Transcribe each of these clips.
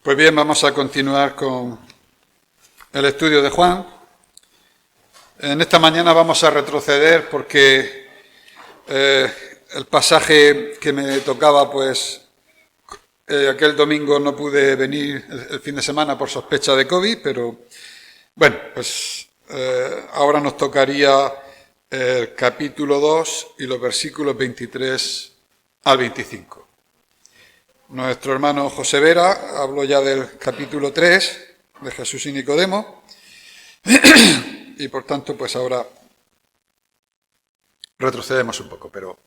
Pues bien, vamos a continuar con el estudio de Juan. En esta mañana vamos a retroceder porque el pasaje que me tocaba, aquel domingo no pude venir el fin de semana por sospecha de COVID, pero bueno, ahora nos tocaría el capítulo 2 y los versículos 23 al 25. Nuestro hermano José Vera habló ya del capítulo 3 de Jesús y Nicodemo y por tanto pues ahora retrocedemos un poco, pero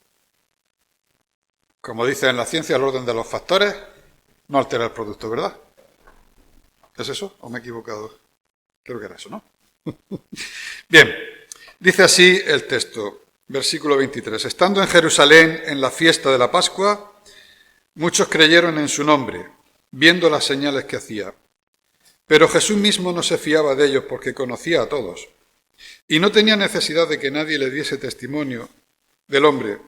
como dice en la ciencia, el orden de los factores no altera el producto, ¿verdad? ¿Es eso? ¿O me he equivocado? Creo que era eso, ¿no? Bien, dice así el texto, versículo 23. Estando en Jerusalén en la fiesta de la Pascua, muchos creyeron en su nombre, viendo las señales que hacía. Pero Jesús mismo no se fiaba de ellos porque conocía a todos. Y no tenía necesidad de que nadie le diese testimonio del hombre,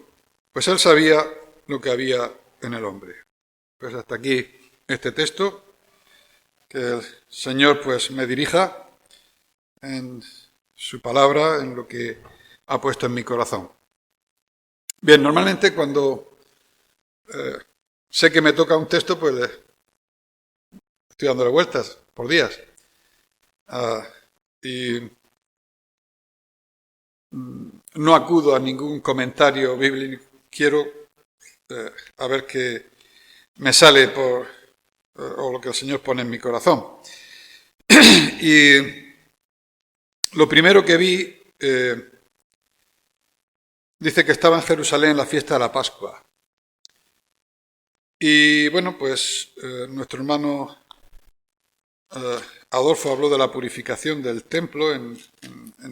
pues él sabía lo que había en el hombre. Pues hasta aquí este texto, que el Señor pues me dirija en su palabra, en lo que ha puesto en mi corazón. Bien, normalmente cuando sé que me toca un texto, pues estoy dándole vueltas por días. Y no acudo a ningún comentario bíblico. Quiero a ver qué me sale o lo que el Señor pone en mi corazón. Y lo primero que vi, dice que estaba en Jerusalén en la fiesta de la Pascua. Y bueno, pues nuestro hermano Adolfo habló de la purificación del templo en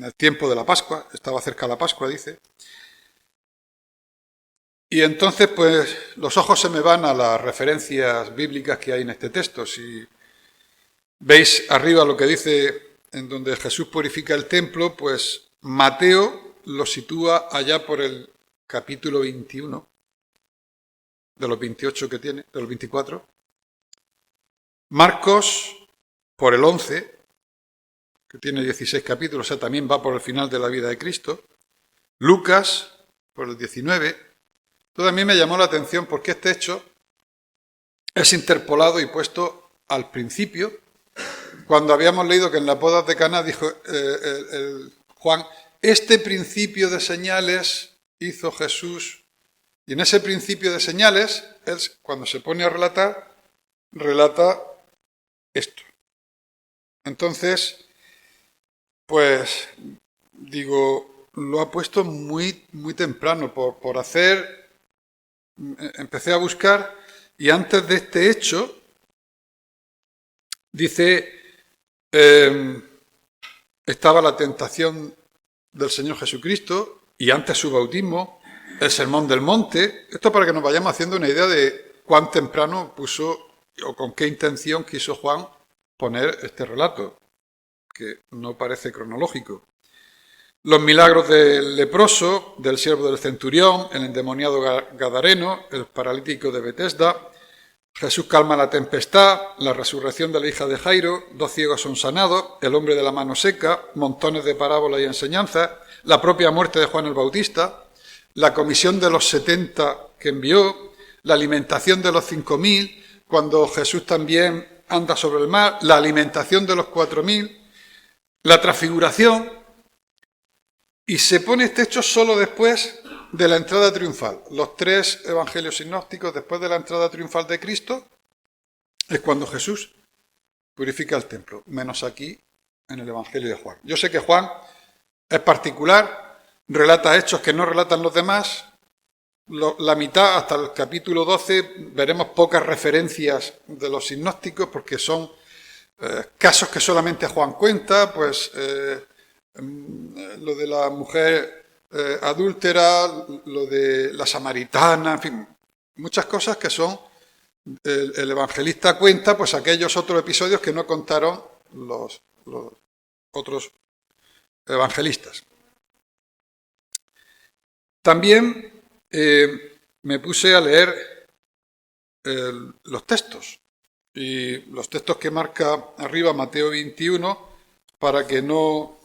el tiempo de la Pascua, estaba cerca la Pascua, dice. Y entonces, pues, los ojos se me van a las referencias bíblicas que hay en este texto. Si veis arriba lo que dice en donde Jesús purifica el templo, pues Mateo lo sitúa allá por el capítulo 21, de los 28 que tiene, de los 24. Marcos por el 11, que tiene 16 capítulos, o sea, también va por el final de la vida de Cristo. Lucas por el 19. Todo a mí me llamó la atención porque este hecho es interpolado y puesto al principio, cuando habíamos leído que en las bodas de Caná dijo Juan, este principio de señales hizo Jesús. Y en ese principio de señales, él, cuando se pone a relatar, relata esto. Entonces, pues, digo, lo ha puesto muy, muy temprano por hacer. Empecé a buscar y antes de este hecho, dice, estaba la tentación del Señor Jesucristo y antes su bautismo, el sermón del monte. Esto para que nos vayamos haciendo una idea de cuán temprano puso o con qué intención quiso Juan poner este relato, que no parece cronológico. Los milagros del leproso, del siervo del centurión, el endemoniado gadareno, el paralítico de Betesda. Jesús calma la tempestad, la resurrección de la hija de Jairo, 2 ciegos son sanados, el hombre de la mano seca, montones de parábolas y enseñanzas, la propia muerte de Juan el Bautista, la comisión de los 70 que envió, la alimentación de los 5000, cuando Jesús también anda sobre el mar, la alimentación de los 4000, la transfiguración. Y se pone este hecho solo después de la entrada triunfal. Los 3 evangelios sinópticos, después de la entrada triunfal de Cristo, es cuando Jesús purifica el templo, menos aquí en el evangelio de Juan. Yo sé que Juan es particular, relata hechos que no relatan los demás. La mitad, hasta el capítulo 12, veremos pocas referencias de los sinópticos porque son casos que solamente Juan cuenta, pues lo de la mujer adúltera, lo de la samaritana, en fin, muchas cosas que son, el evangelista cuenta, pues aquellos otros episodios que no contaron los otros evangelistas. También me puse a leer los textos y los textos que marca arriba Mateo 21, para que no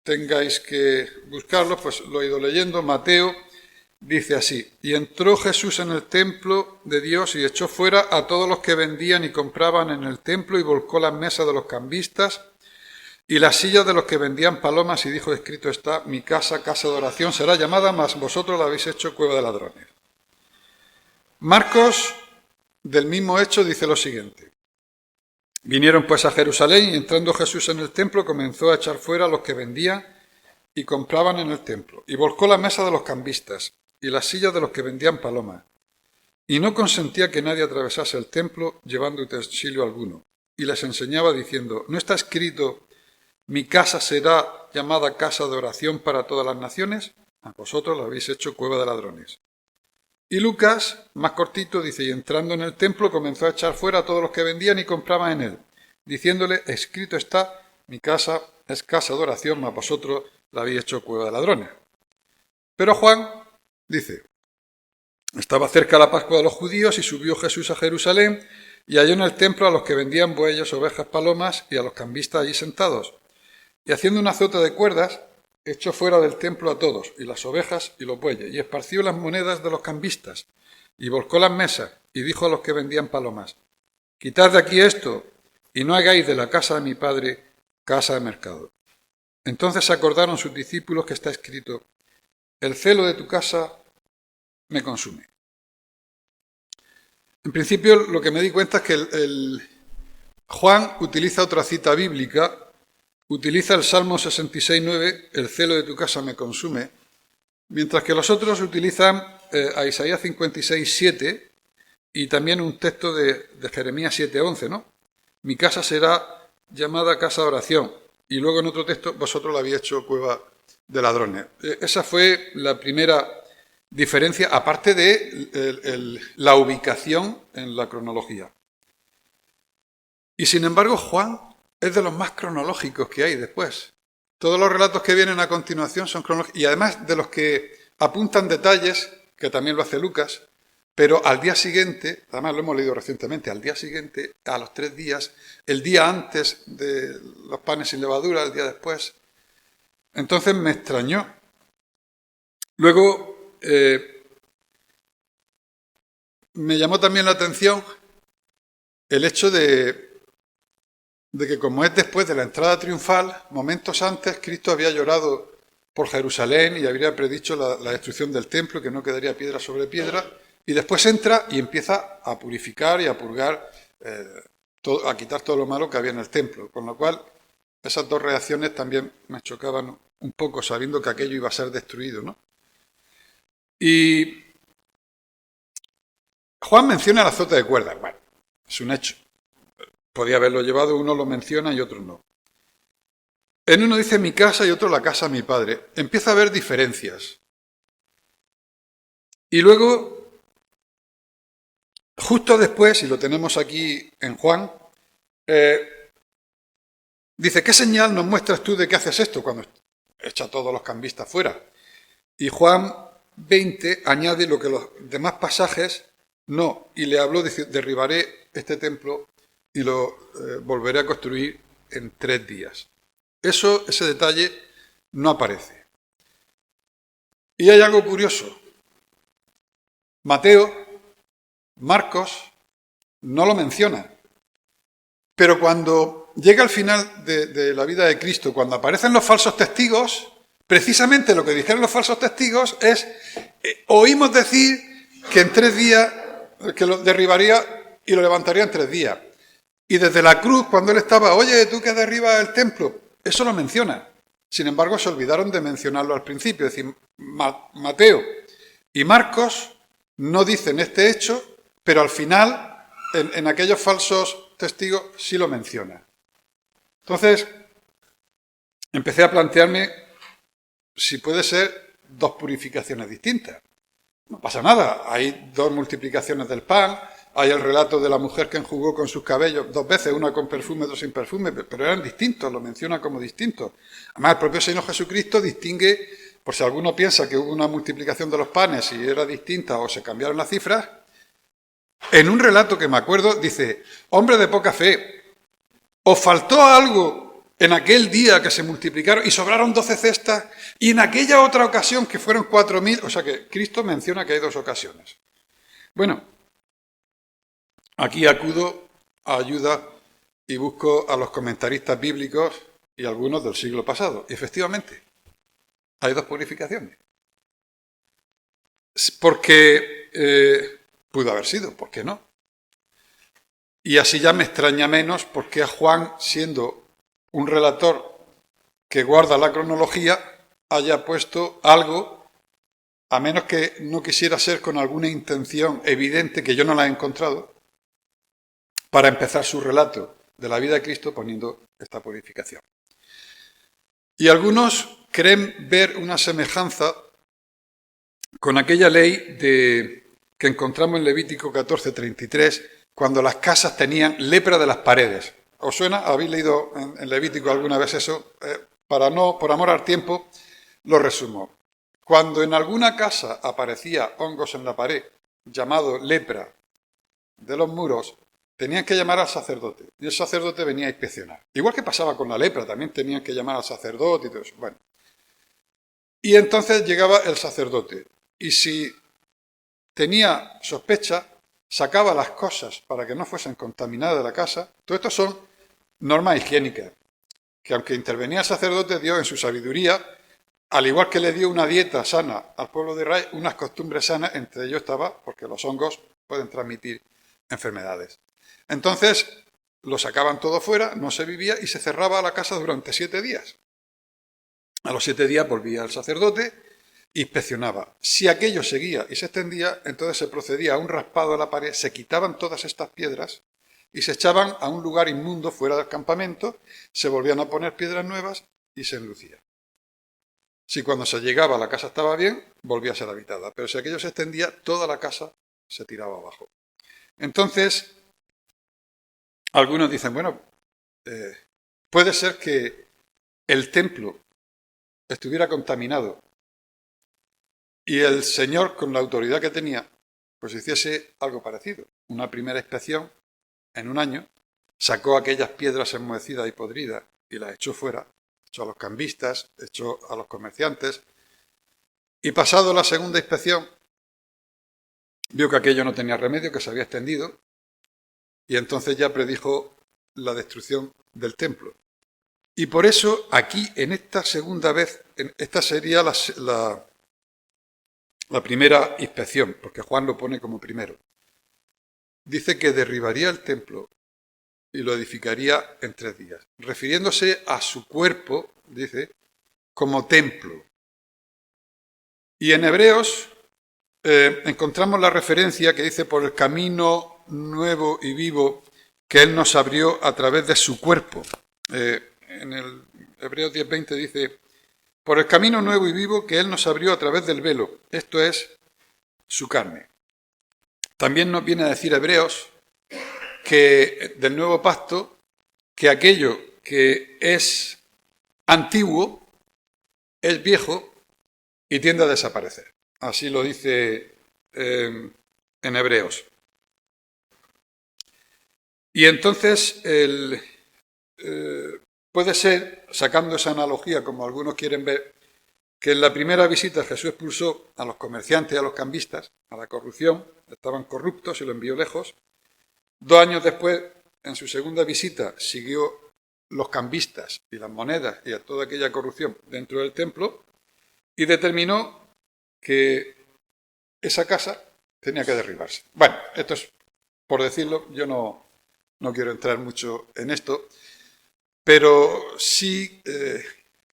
tengáis que buscarlos, pues lo he ido leyendo. Mateo dice así: y entró Jesús en el templo de Dios y echó fuera a todos los que vendían y compraban en el templo y volcó las mesas de los cambistas y las sillas de los que vendían palomas y dijo: escrito está, mi casa, casa de oración será llamada, mas vosotros la habéis hecho cueva de ladrones. Marcos, del mismo hecho, dice lo siguiente: vinieron pues a Jerusalén y entrando Jesús en el templo comenzó a echar fuera a los que vendían y compraban en el templo y volcó la mesa de los cambistas y las sillas de los que vendían palomas y no consentía que nadie atravesase el templo llevando utensilio alguno y les enseñaba diciendo: ¿no está escrito, mi casa será llamada casa de oración para todas las naciones? A vosotros la habéis hecho cueva de ladrones. Y Lucas, más cortito, dice: y entrando en el templo comenzó a echar fuera a todos los que vendían y compraban en él, diciéndole: escrito está, mi casa es casa de oración, mas vosotros la habéis hecho cueva de ladrones. Pero Juan dice: estaba cerca la Pascua de los judíos y subió Jesús a Jerusalén y halló en el templo a los que vendían bueyes, ovejas, palomas y a los cambistas allí sentados. Y haciendo un azote de cuerdas, echó fuera del templo a todos, y las ovejas y los bueyes, y esparció las monedas de los cambistas, y volcó las mesas, y dijo a los que vendían palomas: quitad de aquí esto, y no hagáis de la casa de mi padre casa de mercado. Entonces se acordaron sus discípulos que está escrito: el celo de tu casa me consume. En principio, lo que me di cuenta es que Juan utiliza otra cita bíblica. Utiliza el Salmo 66:9, el celo de tu casa me consume, mientras que los otros utilizan a Isaías 56:7 y también un texto de Jeremías 7:11, ¿no? Mi casa será llamada casa de oración. Y luego en otro texto, vosotros la habéis hecho cueva de ladrones. Esa fue la primera diferencia, aparte de la ubicación en la cronología. Y sin embargo, Juan es de los más cronológicos que hay después. Todos los relatos que vienen a continuación son cronológicos, y además de los que apuntan detalles, que también lo hace Lucas, pero al día siguiente, además lo hemos leído recientemente, al día siguiente, a los 3 días, el día antes de los panes sin levadura, el día después. Entonces me extrañó. Luego, me llamó también la atención el hecho de que como es después de la entrada triunfal, momentos antes Cristo había llorado por Jerusalén y habría predicho la destrucción del templo, que no quedaría piedra sobre piedra, y después entra y empieza a purificar y a purgar, a quitar todo lo malo que había en el templo, con lo cual esas dos reacciones también me chocaban un poco, sabiendo que aquello iba a ser destruido, ¿no? Y Juan menciona el azote de cuerdas. Bueno, es un hecho. Podía haberlo llevado, uno lo menciona y otro no. En uno dice mi casa y otro la casa de mi padre. Empieza a haber diferencias. Y luego, justo después, y lo tenemos aquí en Juan, dice: ¿qué señal nos muestras tú de que haces esto cuando echa a todos los cambistas fuera? Y Juan 20 añade lo que los demás pasajes no, y le habló, dice: derribaré este templo y lo volveré a construir en 3 días. Ese detalle no aparece. Y hay algo curioso. Mateo, Marcos, no lo menciona. Pero cuando llega al final de la vida de Cristo, cuando aparecen los falsos testigos, precisamente lo que dijeron los falsos testigos es: oímos decir que en 3 días, que lo derribaría y lo levantaría en 3 días. Y desde la cruz, cuando él estaba: oye, tú que derribas el templo, eso lo menciona. Sin embargo, se olvidaron de mencionarlo al principio. Es decir, Mateo y Marcos no dicen este hecho, pero al final, en aquellos falsos testigos, sí lo menciona. Entonces, empecé a plantearme si puede ser 2 purificaciones distintas. No pasa nada, hay 2 multiplicaciones del pan. Hay el relato de la mujer que enjugó con sus cabellos 2 veces, una con perfume, otra sin perfume, pero eran distintos, lo menciona como distintos. Además, el propio Señor Jesucristo distingue, por si alguno piensa que hubo una multiplicación de los panes y era distinta o se cambiaron las cifras, En un relato que me acuerdo, dice, hombre de poca fe, ¿os faltó algo en aquel día que se multiplicaron y sobraron 12 cestas? Y en aquella otra ocasión que fueron 4.000, o sea que Cristo menciona que hay dos ocasiones. Bueno, aquí acudo a ayuda y busco a los comentaristas bíblicos y algunos del siglo pasado. Y efectivamente, hay dos purificaciones. Porque pudo haber sido, ¿por qué no? Y así ya me extraña menos porque a Juan, siendo un relator que guarda la cronología, haya puesto algo, a menos que no quisiera ser con alguna intención evidente que yo no la he encontrado, para empezar su relato de la vida de Cristo poniendo esta purificación. Y algunos creen ver una semejanza con aquella ley que encontramos en Levítico 14:33, cuando las casas tenían lepra de las paredes. ¿Os suena? ¿Habéis leído en Levítico alguna vez eso? Por amor al tiempo, lo resumo. Cuando en alguna casa aparecía hongos en la pared, llamado lepra de los muros, tenían que llamar al sacerdote. Y el sacerdote venía a inspeccionar. Igual que pasaba con la lepra, también tenían que llamar al sacerdote y todo eso. Bueno. Y entonces llegaba el sacerdote. Y si tenía sospecha, sacaba las cosas para que no fuesen contaminadas de la casa. Todo esto son normas higiénicas, que aunque intervenía el sacerdote, Dios en su sabiduría, al igual que le dio una dieta sana al pueblo de Israel, unas costumbres sanas, entre ellos estaba, porque los hongos pueden transmitir enfermedades. Entonces, lo sacaban todo fuera, no se vivía y se cerraba la casa durante 7 días. A los 7 días volvía el sacerdote, inspeccionaba. Si aquello seguía y se extendía, entonces se procedía a un raspado de la pared, se quitaban todas estas piedras y se echaban a un lugar inmundo fuera del campamento, se volvían a poner piedras nuevas y se enlucía. Si cuando se llegaba la casa estaba bien, volvía a ser habitada, pero si aquello se extendía, toda la casa se tiraba abajo. Entonces, algunos dicen, bueno, puede ser que el templo estuviera contaminado y el Señor, con la autoridad que tenía, pues hiciese algo parecido. Una primera inspección en un año, sacó aquellas piedras enmohecidas y podridas y las echó fuera, echó a los cambistas, echó a los comerciantes, y pasado la segunda inspección, vio que aquello no tenía remedio, que se había extendido, y entonces ya predijo la destrucción del templo. Y por eso aquí, en esta segunda vez, esta sería la primera inspección, porque Juan lo pone como primero. Dice que derribaría el templo y lo edificaría en 3 días, refiriéndose a su cuerpo, dice, como templo. Y en Hebreos encontramos la referencia que dice por el camino nuevo y vivo que Él nos abrió a través de su cuerpo. En el Hebreos 10:20 dice, por el camino nuevo y vivo que Él nos abrió a través del velo, esto es, su carne. También nos viene a decir Hebreos que del nuevo pacto, que aquello que es antiguo es viejo y tiende a desaparecer. Así lo dice en Hebreos. Y entonces puede ser, sacando esa analogía como algunos quieren ver, que en la primera visita Jesús expulsó a los comerciantes y a los cambistas, a la corrupción, estaban corruptos y lo envió lejos. 2 años después, en su segunda visita, siguió los cambistas y las monedas y a toda aquella corrupción dentro del templo y determinó que esa casa tenía que derribarse. Bueno, esto es por decirlo, yo no quiero entrar mucho en esto, pero sí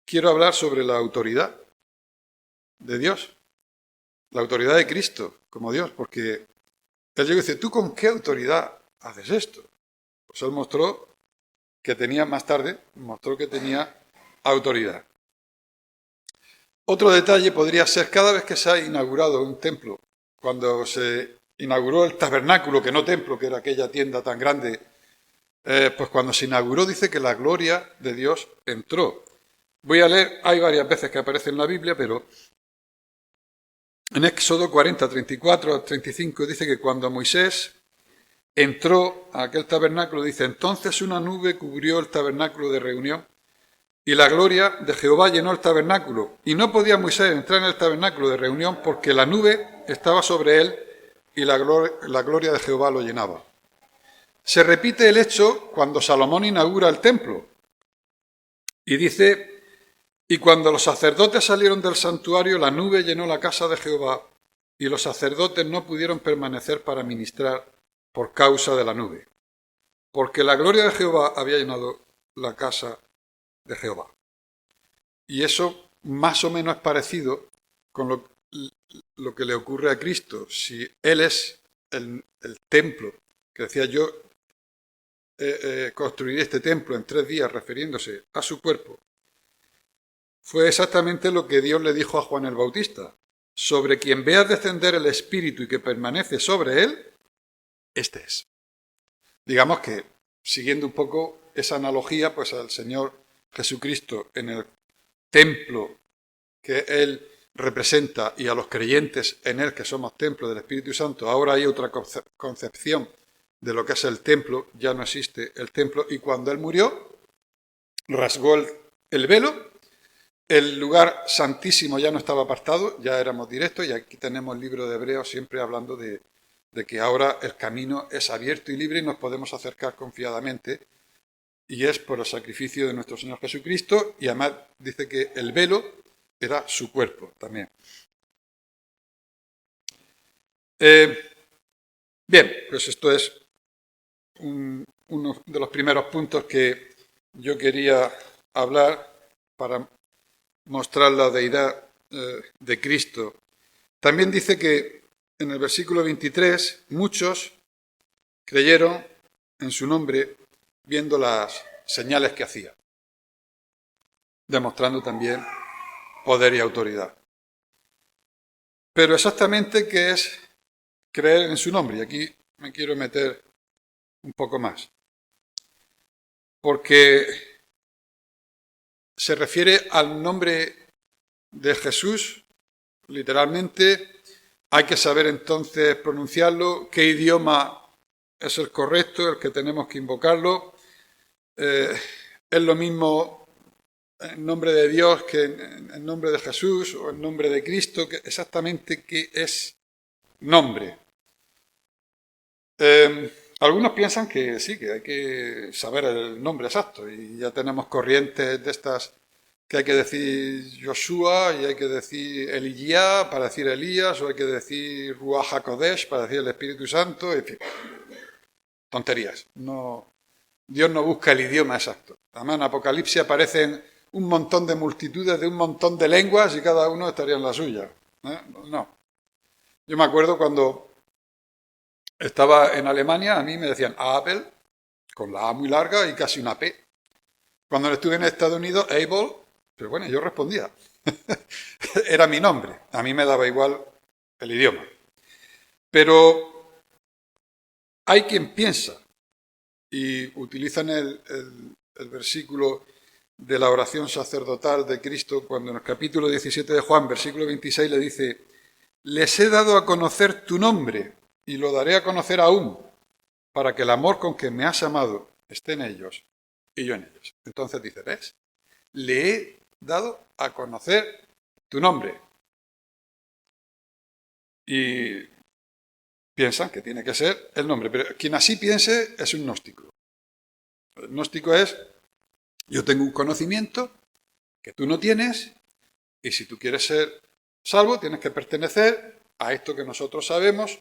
quiero hablar sobre la autoridad de Dios, la autoridad de Cristo como Dios, porque Él llegó y dice, ¿tú con qué autoridad haces esto? Pues Él mostró que tenía, más tarde, mostró que tenía autoridad. Otro detalle podría ser, cada vez que se ha inaugurado un templo, cuando se inauguró el tabernáculo, que no templo, que era aquella tienda tan grande, pues cuando se inauguró dice que la gloria de Dios entró. Voy a leer, hay varias veces que aparece en la Biblia, pero en Éxodo 40, 34 a 35 dice que cuando Moisés entró a aquel tabernáculo, dice, entonces una nube cubrió el tabernáculo de reunión y la gloria de Jehová llenó el tabernáculo. Y no podía Moisés entrar en el tabernáculo de reunión porque la nube estaba sobre él y la gloria de Jehová lo llenaba. Se repite el hecho cuando Salomón inaugura el templo. Y dice, y cuando los sacerdotes salieron del santuario, la nube llenó la casa de Jehová y los sacerdotes no pudieron permanecer para ministrar por causa de la nube, porque la gloria de Jehová había llenado la casa de Jehová. Y eso más o menos es parecido con lo que le ocurre a Cristo. Si Él es el templo, que decía yo, construiré este templo en 3 días, refiriéndose a su cuerpo, fue exactamente lo que Dios le dijo a Juan el Bautista. Sobre quien veas descender el Espíritu y que permanece sobre él, este es. Digamos que, siguiendo un poco esa analogía, pues al Señor Jesucristo en el templo que Él representa y a los creyentes en Él, que somos templo del Espíritu Santo, ahora hay otra concepción de lo que es el templo, ya no existe el templo, y cuando Él murió, rasgó el velo, el lugar santísimo ya no estaba apartado, ya éramos directos, y aquí tenemos el libro de Hebreos siempre hablando de que ahora el camino es abierto y libre y nos podemos acercar confiadamente, y es por el sacrificio de nuestro Señor Jesucristo, y además dice que el velo era su cuerpo también. Bien, pues esto es uno de los primeros puntos que yo quería hablar para mostrar la deidad de Cristo. También dice que en el versículo 23 muchos creyeron en su nombre viendo las señales que hacía, demostrando también poder y autoridad. Pero exactamente qué es creer en su nombre, y aquí me quiero meter un poco más, porque se refiere al nombre de Jesús, literalmente. Hay que saber entonces pronunciarlo, qué idioma es el correcto, el que tenemos que invocarlo. Es lo mismo en nombre de Dios que en nombre de Jesús o en nombre de Cristo, que exactamente qué es nombre. Algunos piensan que sí, que hay que saber el nombre exacto, y ya tenemos corrientes de estas que hay que decir Joshua y hay que decir Elijah para decir Elías, o hay que decir Ruach HaKodesh para decir el Espíritu Santo, en fin, tonterías. No, Dios no busca el idioma exacto. Además, en Apocalipsis aparecen un montón de multitudes de un montón de lenguas y cada uno estaría en la suya. No. Yo me acuerdo cuando estaba en Alemania, a mí me decían Abel, con la A muy larga y casi una P. Cuando estuve en Estados Unidos, Abel, pero bueno, yo respondía. Era mi nombre, a mí me daba igual el idioma. Pero hay quien piensa, y utilizan el versículo de la oración sacerdotal de Cristo, cuando en el capítulo 17 de Juan, versículo 26, le dice, les he dado a conocer tu nombre, y lo daré a conocer aún, para que el amor con que me has amado esté en ellos y yo en ellos. Entonces dice, ¿ves? Le he dado a conocer tu nombre. Y piensan que tiene que ser el nombre, pero quien así piense es un gnóstico. El gnóstico es, yo tengo un conocimiento que tú no tienes, y si tú quieres ser salvo, tienes que pertenecer a esto que nosotros sabemos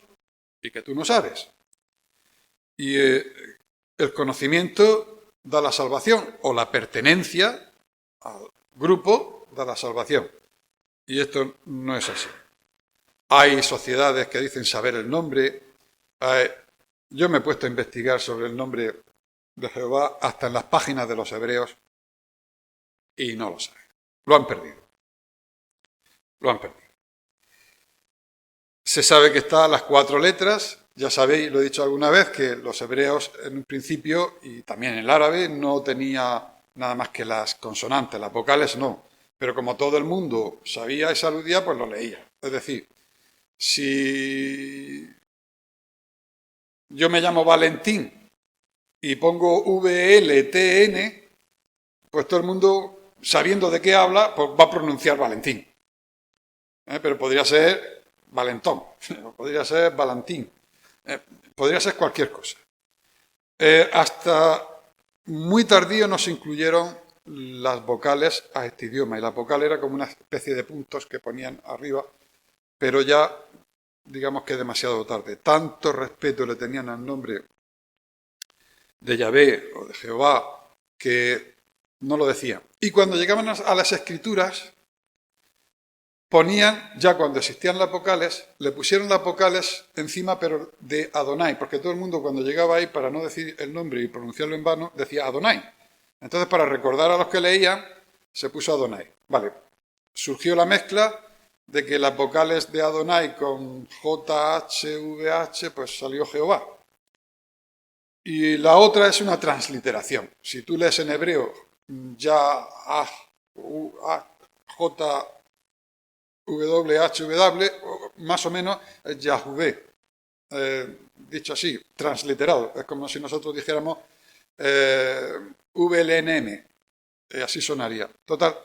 y que tú no sabes. Y el conocimiento da la salvación, o la pertenencia al grupo da la salvación. Y esto no es así. Hay sociedades que dicen saber el nombre. Yo me he puesto a investigar sobre el nombre de Jehová hasta en las páginas de los hebreos y no lo saben. Lo han perdido. Lo han perdido. Se sabe que está a las 4 letras. Ya sabéis, lo he dicho alguna vez, que los hebreos en un principio, y también el árabe, no tenía nada más que las consonantes, las vocales no. Pero como todo el mundo sabía esa aludía, pues lo leía. Es decir, si yo me llamo Valentín y pongo VLTN, pues todo el mundo, sabiendo de qué habla, pues va a pronunciar Valentín. Pero podría ser Valentón, podría ser Valentín, podría ser cualquier cosa. Hasta muy tardío no se incluyeron las vocales a este idioma, y la vocal era como una especie de puntos que ponían arriba, pero ya digamos que demasiado tarde. Tanto respeto le tenían al nombre de Yahvé o de Jehová que no lo decían. Y cuando llegaban a las escrituras, ponían, ya cuando existían las vocales, le pusieron las vocales encima, pero de Adonai, porque todo el mundo cuando llegaba ahí, para no decir el nombre y pronunciarlo en vano, decía Adonai. Entonces, para recordar a los que leían, se puso Adonai. Vale, surgió la mezcla de que las vocales de Adonai con JHVH, pues salió Jehová. Y la otra es una transliteración. Si tú lees en hebreo, JWHW, más o menos es Yahvé, dicho así, transliterado. Es como si nosotros dijéramos VLNM, así sonaría. Total,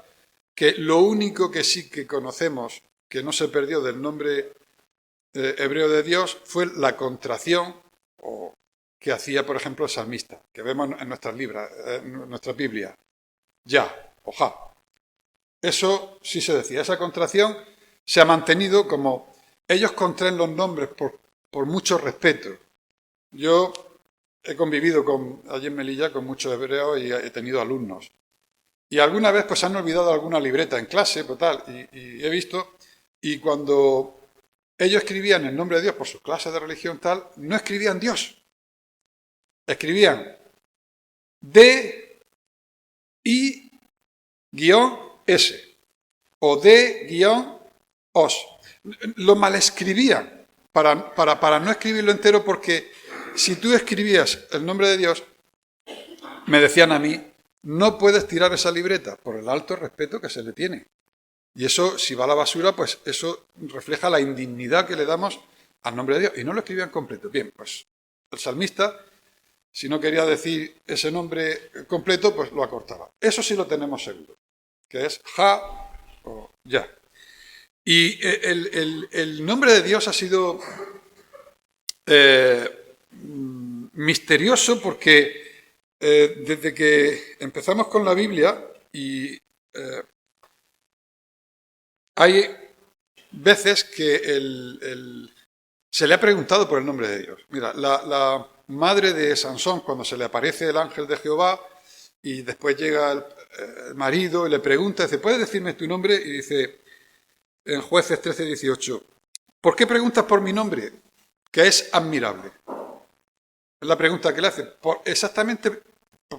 que lo único que sí que conocemos que no se perdió del nombre hebreo de Dios fue la contracción que hacía, por ejemplo, el salmista, que vemos en nuestras en nuestra Biblia, ya o ja. Eso sí se decía, esa contracción se ha mantenido como ellos contraen los nombres por mucho respeto. Yo he convivido allí en Melilla con muchos hebreos y he tenido alumnos. Y alguna vez pues han olvidado alguna libreta en clase, pues, tal, y he visto, y cuando ellos escribían el nombre de Dios por sus clases de religión tal, no escribían Dios. Escribían D-I-S o D-OS. Lo malescribían para no escribirlo entero, porque si tú escribías el nombre de Dios, me decían a mí, no puedes tirar esa libreta por el alto respeto que se le tiene. Y eso, si va a la basura, pues eso refleja la indignidad que le damos al nombre de Dios. Y no lo escribían completo. Bien, pues el salmista, si no quería decir ese nombre completo, pues lo acortaba. Eso sí lo tenemos seguro, que es Ja o Ya. Y el nombre de Dios ha sido misterioso porque desde que empezamos con la Biblia y hay veces que se le ha preguntado por el nombre de Dios. Mira, la madre de Sansón, cuando se le aparece el ángel de Jehová y después llega el marido y le pregunta, dice, ¿puedes decirme tu nombre? Y dice, en Jueces 13:18, ¿por qué preguntas por mi nombre? Que es admirable. Es la pregunta que le hace. Exactamente,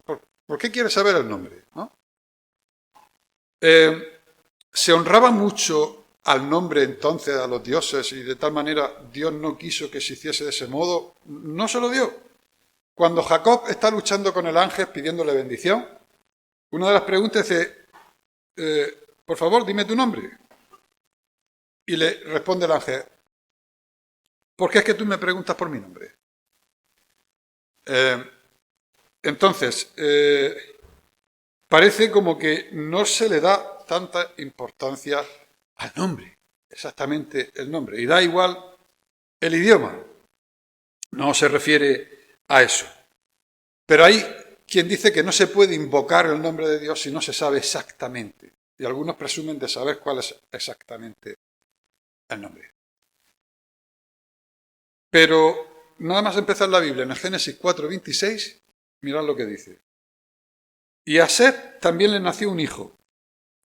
¿por qué quiere saber el nombre? ¿No? Se honraba mucho al nombre entonces, a los dioses, y de tal manera Dios no quiso que se hiciese de ese modo. No se lo dio. Cuando Jacob está luchando con el ángel pidiéndole bendición, una de las preguntas dice, por favor, dime tu nombre. Y le responde el ángel, ¿por qué es que tú me preguntas por mi nombre? Entonces, parece como que no se le da tanta importancia al nombre, exactamente el nombre, y da igual el idioma, no se refiere a eso. Pero hay quien dice que no se puede invocar el nombre de Dios si no se sabe exactamente, y algunos presumen de saber cuál es exactamente el nombre. Pero nada más empezar la Biblia, en el Génesis 4:26, mirad lo que dice. Y a Set también le nació un hijo,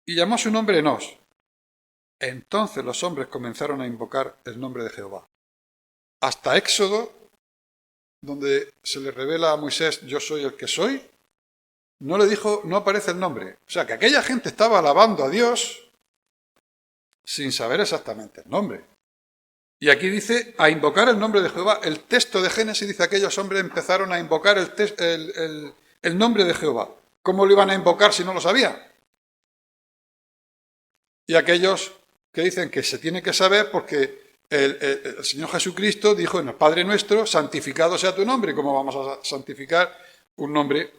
y llamó su nombre Enos. Entonces los hombres comenzaron a invocar el nombre de Jehová. Hasta Éxodo, donde se le revela a Moisés, yo soy el que soy, no aparece el nombre. O sea, que aquella gente estaba alabando a Dios sin saber exactamente el nombre. Y aquí dice, a invocar el nombre de Jehová. El texto de Génesis dice, aquellos hombres empezaron a invocar el nombre de Jehová. ¿Cómo lo iban a invocar si no lo sabían? Y aquellos que dicen que se tiene que saber porque el Señor Jesucristo dijo en el Padre Nuestro, santificado sea tu nombre. ¿Cómo vamos a santificar un nombre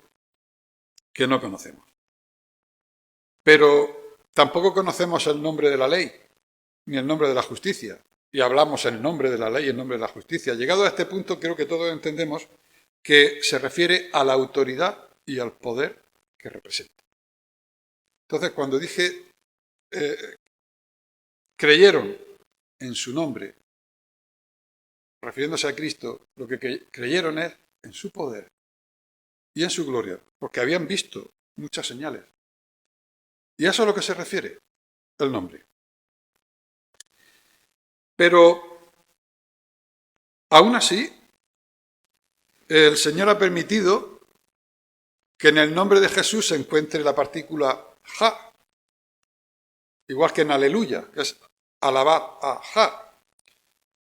que no conocemos? Pero tampoco conocemos el nombre de la ley, ni el nombre de la justicia. Y hablamos en nombre de la ley y en nombre de la justicia. Llegado a este punto, creo que todos entendemos que se refiere a la autoridad y al poder que representa. Entonces, cuando dije, creyeron en su nombre, refiriéndose a Cristo, lo que creyeron es en su poder y en su gloria, porque habían visto muchas señales. Y a eso es a lo que se refiere el nombre. Pero, aún así, el Señor ha permitido que en el nombre de Jesús se encuentre la partícula ja, igual que en aleluya, que es alabad a ja.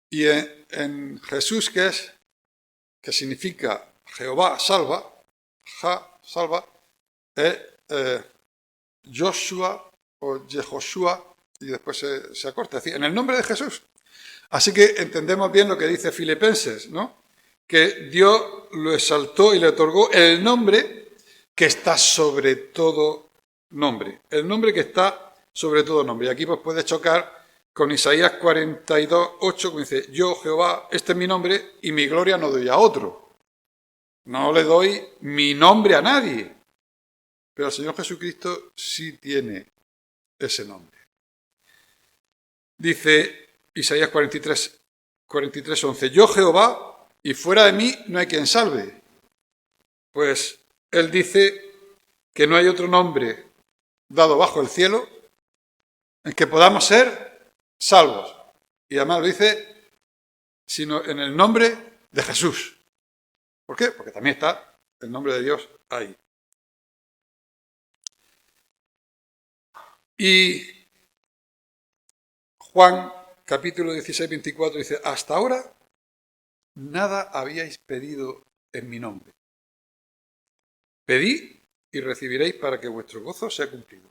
Y en Jesús, que significa Jehová salva, ja, salva, es Joshua o Jehoshua, y después se acorta, es decir, en el nombre de Jesús. Así que entendemos bien lo que dice Filipenses, ¿no? Que Dios lo exaltó y le otorgó el nombre que está sobre todo nombre. El nombre que está sobre todo nombre. Y aquí pues puede chocar con Isaías 42, 8, que dice, yo Jehová, este es mi nombre y mi gloria no doy a otro. No le doy mi nombre a nadie. Pero el Señor Jesucristo sí tiene ese nombre. Dice Isaías 43, 11, yo Jehová, y fuera de mí no hay quien salve. Pues él dice que no hay otro nombre dado bajo el cielo en que podamos ser salvos. Y además lo dice, sino en el nombre de Jesús. ¿Por qué? Porque también está el nombre de Dios ahí. Y Juan, capítulo 16, 24, dice, hasta ahora nada habíais pedido en mi nombre. Pedid y recibiréis para que vuestro gozo sea cumplido.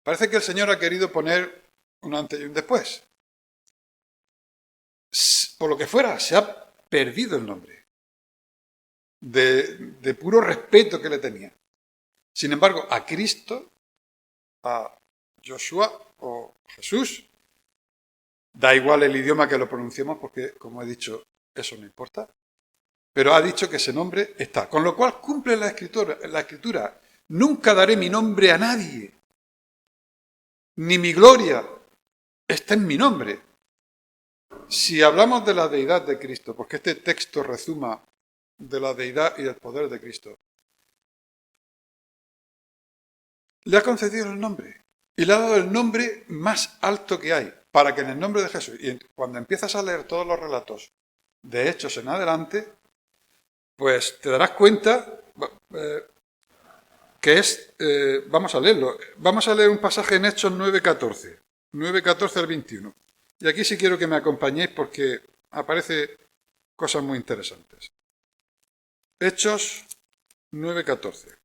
Parece que el Señor ha querido poner un antes y un después. Por lo que fuera, se ha perdido el nombre de puro respeto que le tenía. Sin embargo, a Cristo, a Joshua o Jesús, da igual el idioma que lo pronunciemos porque, como he dicho, eso no importa. Pero ha dicho que ese nombre está. Con lo cual cumple la escritura. Nunca daré mi nombre a nadie. Ni mi gloria está en mi nombre. Si hablamos de la deidad de Cristo, porque este texto rezuma de la deidad y del poder de Cristo, le ha concedido el nombre. Y le ha dado el nombre más alto que hay, para que en el nombre de Jesús, y cuando empiezas a leer todos los relatos de Hechos en adelante, pues te darás cuenta que es, vamos a leerlo, vamos a leer un pasaje en Hechos 9:14, 9:14 al 21. Y aquí sí quiero que me acompañéis porque aparece cosas muy interesantes. Hechos 9:14.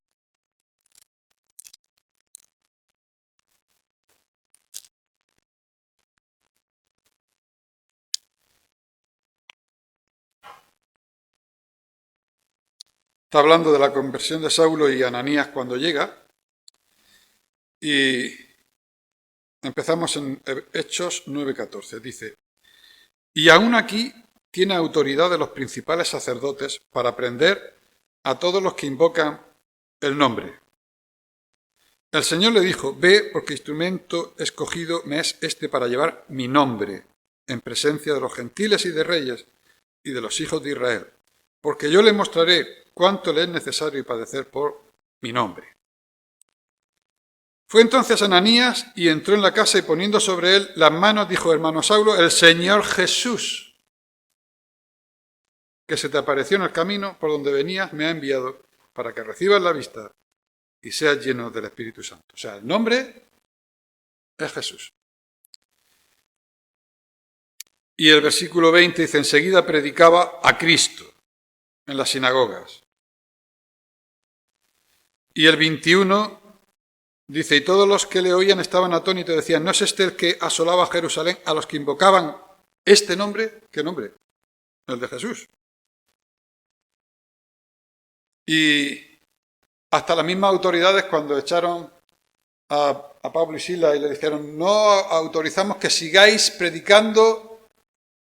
Está hablando de la conversión de Saulo y Ananías cuando llega. Y empezamos en Hechos 9:14. Dice, y aún aquí tiene autoridad de los principales sacerdotes para prender a todos los que invocan el nombre. El Señor le dijo, ve porque instrumento escogido me es este para llevar mi nombre en presencia de los gentiles y de reyes y de los hijos de Israel, porque yo le mostraré cuánto le es necesario padecer por mi nombre. Fue entonces Ananías y entró en la casa y poniendo sobre él las manos dijo, hermano Saulo, el Señor Jesús, que se te apareció en el camino por donde venías, me ha enviado para que recibas la vista y seas lleno del Espíritu Santo. O sea, el nombre es Jesús. Y el versículo 20 dice, enseguida predicaba a Cristo en las sinagogas. Y el 21 dice, y todos los que le oían estaban atónitos y decían, ¿no es este el que asolaba Jerusalén a los que invocaban Este nombre, ¿qué nombre? El de Jesús. Y hasta las mismas autoridades, cuando echaron a Pablo y Silas y le dijeron, no autorizamos que sigáis predicando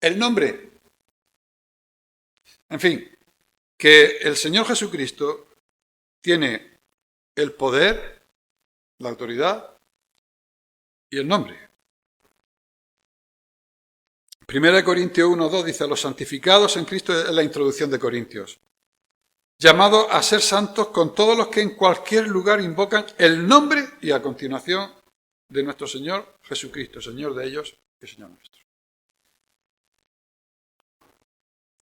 el nombre. En fin, que el Señor Jesucristo tiene el poder, la autoridad y el nombre. 1 Corintios 1:2 dice, los santificados en Cristo, es la introducción de Corintios, llamados a ser santos con todos los que en cualquier lugar invocan el nombre y a continuación de nuestro Señor Jesucristo, Señor de ellos y Señor nuestro.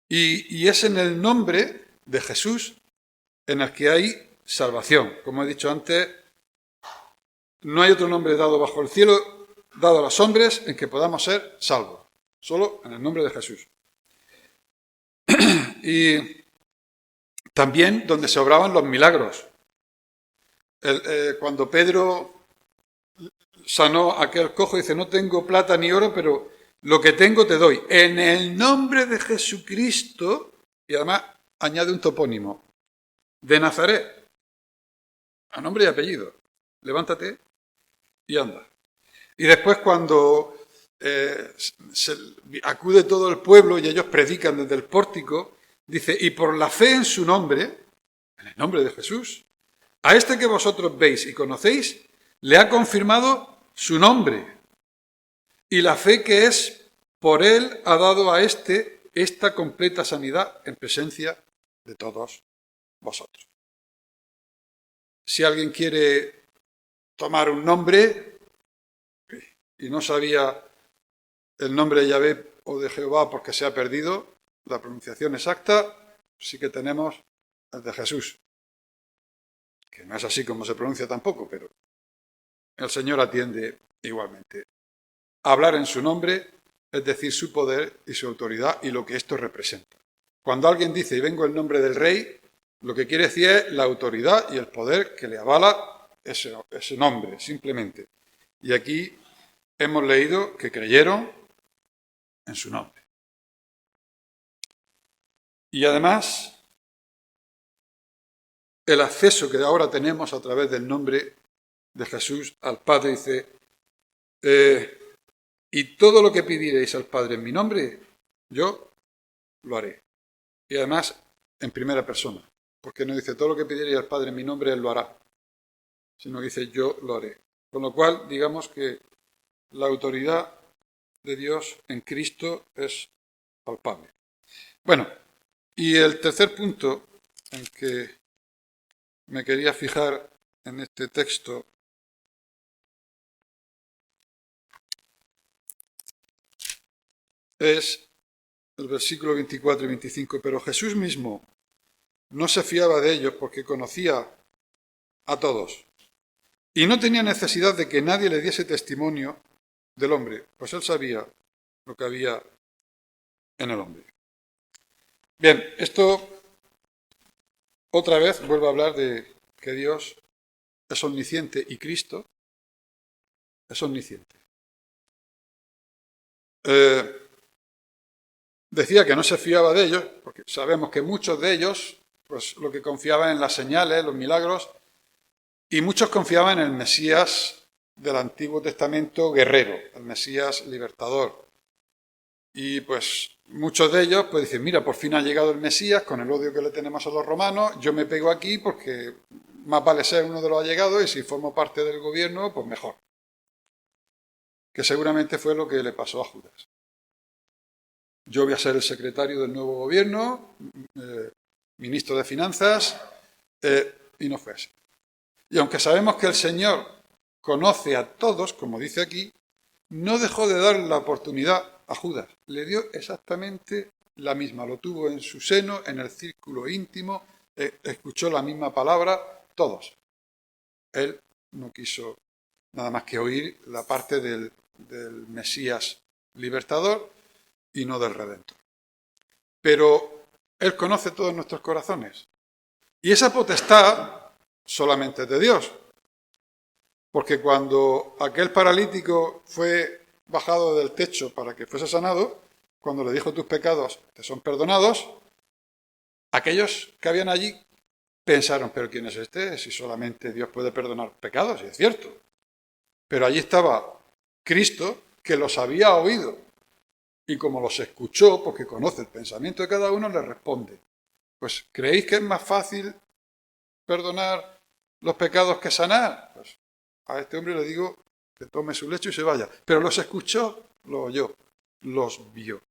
Y es en el nombre de Jesús en el que hay salvación. Como he dicho antes, no hay otro nombre dado bajo el cielo, dado a los hombres, en que podamos ser salvos. Solo en el nombre de Jesús. Y también donde se obraban los milagros. Cuando Pedro sanó a aquel cojo, dice, no tengo plata ni oro, pero lo que tengo te doy. En el nombre de Jesucristo, y además añade un topónimo, de Nazaret, a nombre y apellido. Levántate y anda. Y después cuando acude todo el pueblo y ellos predican desde el pórtico, dice, y por la fe en su nombre, en el nombre de Jesús, a este que vosotros veis y conocéis, le ha confirmado su nombre. Y la fe que es por él ha dado a este esta completa sanidad en presencia de todos vosotros. Si alguien quiere tomar un nombre y no sabía el nombre de Yahvé o de Jehová porque se ha perdido la pronunciación exacta, sí que tenemos el de Jesús, que no es así como se pronuncia tampoco, pero el Señor atiende igualmente. Hablar en su nombre, es decir, su poder y su autoridad y lo que esto representa. Cuando alguien dice, y vengo en nombre del Rey, lo que quiere decir es la autoridad y el poder que le avala ese nombre, simplemente. Y aquí hemos leído que creyeron en su nombre. Y además, el acceso que ahora tenemos a través del nombre de Jesús al Padre, dice, y todo lo que pidierais al Padre en mi nombre, yo lo haré. Y además, en primera persona, porque no dice todo lo que pidierais al Padre en mi nombre, Él lo hará, sino que dice yo lo haré. Con lo cual, digamos que la autoridad de Dios en Cristo es palpable. Bueno, y el tercer punto en que me quería fijar en este texto es el versículo 24 y 25. Pero Jesús mismo no se fiaba de ellos porque conocía a todos y no tenía necesidad de que nadie le diese testimonio del hombre, pues él sabía lo que había en el hombre. Bien, esto otra vez vuelvo a hablar de que Dios es omnisciente y Cristo es omnisciente. Decía que no se fiaba de ellos, porque sabemos que muchos de ellos, pues lo que confiaban en las señales, los milagros, y muchos confiaban en el Mesías del Antiguo Testamento guerrero, el Mesías libertador. Y pues muchos de ellos pues dicen, mira, por fin ha llegado el Mesías, con el odio que le tenemos a los romanos, yo me pego aquí porque más vale ser uno de los allegados y si formo parte del gobierno, pues mejor. Que seguramente fue lo que le pasó a Judas. Yo voy a ser el secretario del nuevo gobierno, ministro de Finanzas, y no fue así. Y aunque sabemos que el Señor conoce a todos, como dice aquí, no dejó de dar la oportunidad a Judas. Le dio exactamente la misma. Lo tuvo en su seno, en el círculo íntimo, escuchó la misma palabra, todos. Él no quiso nada más que oír la parte del Mesías libertador y no del Redentor. Pero Él conoce todos nuestros corazones. Y esa potestad solamente es de Dios. Porque cuando aquel paralítico fue bajado del techo para que fuese sanado, cuando le dijo tus pecados te son perdonados, aquellos que habían allí pensaron, pero ¿quién es este? Si solamente Dios puede perdonar pecados, y es cierto. Pero allí estaba Cristo, que los había oído, y como los escuchó, porque conoce el pensamiento de cada uno, le responde, pues ¿creéis que es más fácil perdonar los pecados que sanar? Pues a este hombre le digo que tome su lecho y se vaya. Pero los escuchó, los oyó, los vio.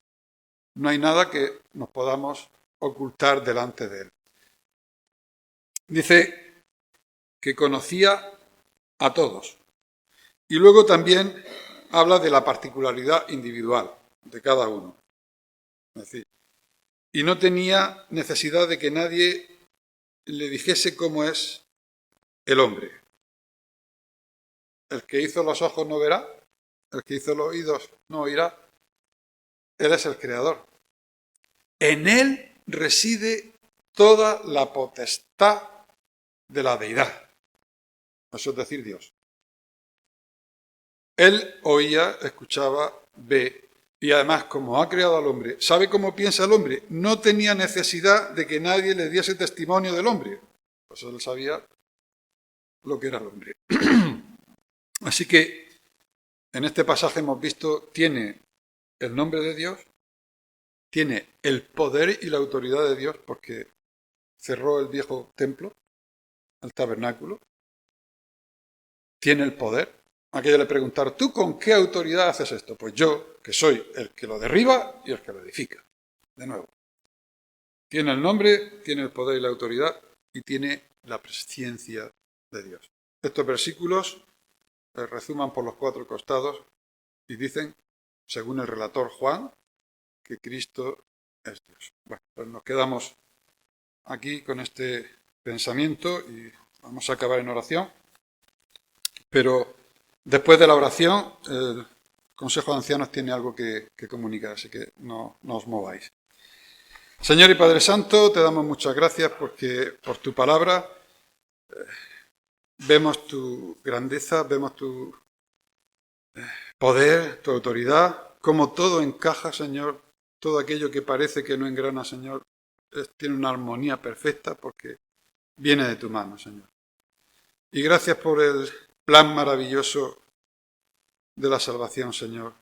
No hay nada que nos podamos ocultar delante de él. Dice que conocía a todos. Y luego también habla de la particularidad individual de cada uno. Es decir, y no tenía necesidad de que nadie le dijese cómo es el hombre. El que hizo los ojos no verá, el que hizo los oídos no oirá. Él es el creador. En él reside toda la potestad de la deidad. Eso es decir, Dios. Él oía, escuchaba, ve, y además, como ha creado al hombre, sabe cómo piensa el hombre, no tenía necesidad de que nadie le diese testimonio del hombre. Pues él sabía lo que era el hombre. Así que, en este pasaje hemos visto, tiene el nombre de Dios, tiene el poder y la autoridad de Dios, porque cerró el viejo templo, el tabernáculo, tiene el poder. Aquello le preguntaron, ¿tú con qué autoridad haces esto? Pues yo, que soy el que lo derriba y el que lo edifica. De nuevo. Tiene el nombre, tiene el poder y la autoridad y tiene la presciencia de Dios. Estos versículos resuman por los 4 costados y dicen, según el relator Juan, que Cristo es Dios. Bueno, pues nos quedamos aquí con este pensamiento y vamos a acabar en oración. Pero después de la oración, el Consejo de Ancianos tiene algo que comunicar, así que no os mováis. Señor y Padre Santo, te damos muchas gracias porque por tu palabra vemos tu grandeza, vemos tu poder, tu autoridad, cómo todo encaja, Señor, todo aquello que parece que no engrana, Señor, tiene una armonía perfecta porque viene de tu mano, Señor. Y gracias por el plan maravilloso de la salvación, Señor.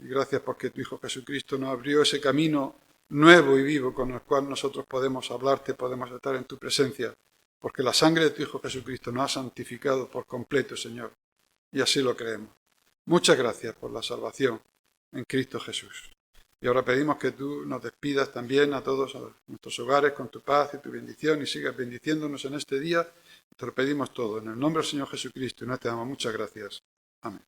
Y gracias porque tu Hijo Jesucristo nos abrió ese camino nuevo y vivo con el cual nosotros podemos hablarte, podemos estar en tu presencia, porque la sangre de tu Hijo Jesucristo nos ha santificado por completo, Señor. Y así lo creemos. Muchas gracias por la salvación en Cristo Jesús. Y ahora pedimos que tú nos despidas también a todos a nuestros hogares con tu paz y tu bendición y sigas bendiciéndonos en este día. Te lo pedimos todo en el nombre del Señor Jesucristo y nos te damos muchas gracias. Amén.